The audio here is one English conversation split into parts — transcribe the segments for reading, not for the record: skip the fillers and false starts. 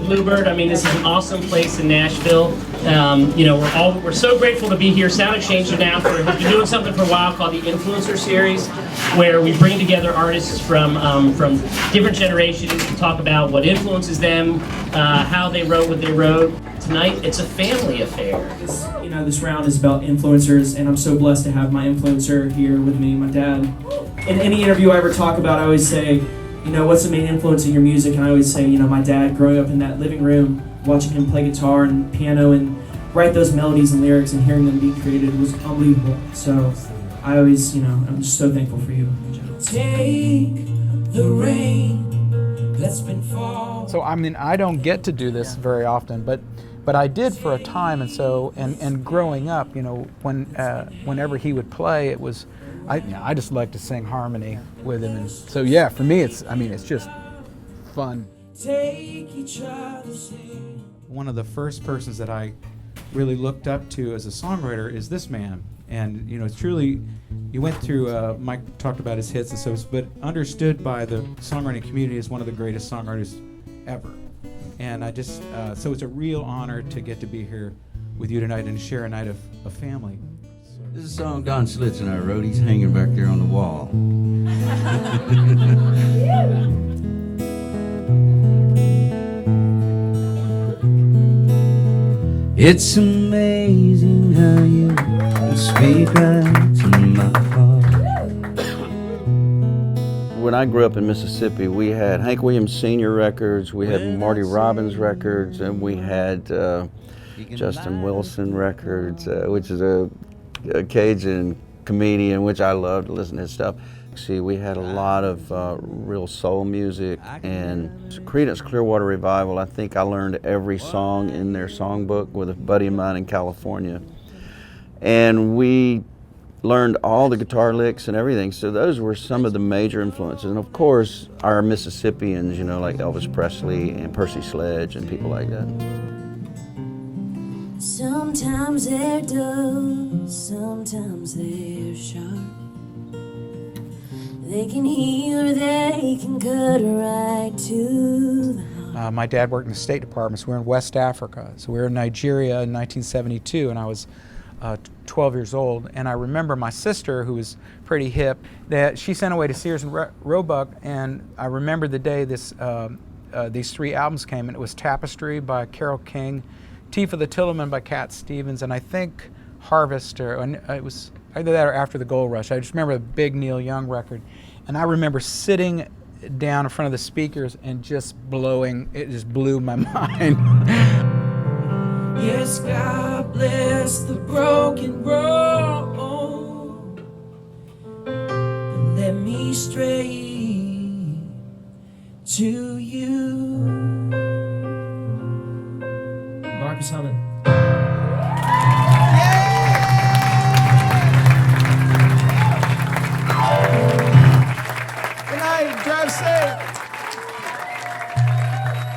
Bluebird. I mean, this is an awesome place in Nashville. You know, we're so grateful to be here. SoundExchange has been doing something for a while called the Influencer Series, where we bring together artists from different generations to talk about what influences them, how they wrote what they wrote. Tonight, it's a family affair. This round is about influencers, and I'm so blessed to have my influencer here with me, my dad. In any interview I ever talk about, I always say, what's the main influence in your music? And I always say, my dad, growing up in that living room, watching him play guitar and piano and write those melodies and lyrics and hearing them be created was unbelievable. So I always, I'm just so thankful for you. Take the rain that's been falling. So I don't get to do this very often, but I did for a time, and so and growing up, whenever he would play, it was I just like to sing harmony with him, and so yeah, for me it's just fun. Take each other's hand. One of the first persons that I really looked up to as a songwriter is this man, and it's truly, you went through, Mike talked about his hits and so, but understood by the songwriting community as one of the greatest songwriters ever. And I just, so it's a real honor to get to be here with you tonight and share a night of family. This is a song Don Schlitz and I wrote. He's hanging back there on the wall. It's amazing how you speak right to my heart. When I grew up in Mississippi, we had Hank Williams Sr. records, we had Marty Robbins records, and we had Justin Wilson records, which is a Cajun comedian, which I love to listen to his stuff. See, we had a lot of real soul music, and Creedence Clearwater Revival, I think I learned every song in their songbook with a buddy of mine in California. And we learned all the guitar licks and everything, so those were some of the major influences. And of course, our Mississippians, like Elvis Presley and Percy Sledge and people like that. Sometimes they're dull, sometimes they're sharp. They can heal or they can cut right to the heart. My dad worked in the State Department, so we were in West Africa. So we were in Nigeria in 1972, and I was 12 years old. And I remember my sister, who was pretty hip, that she sent away to Sears and Roebuck, and I remember the day these three albums came, and it was Tapestry by Carole King, Tea for the Tillman by Cat Stevens, and I think Harvester, and it was either that or After the Gold Rush. I just remember a big Neil Young record, and I remember sitting down in front of the speakers and just it just blew my mind. Yes, God bless the broken road and let me stray to you. Marcus Hummon. Good night, drive safe.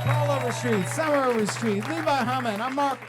Paul Overstreet, Summer Overstreet, Levi Hummon, I'm Mark.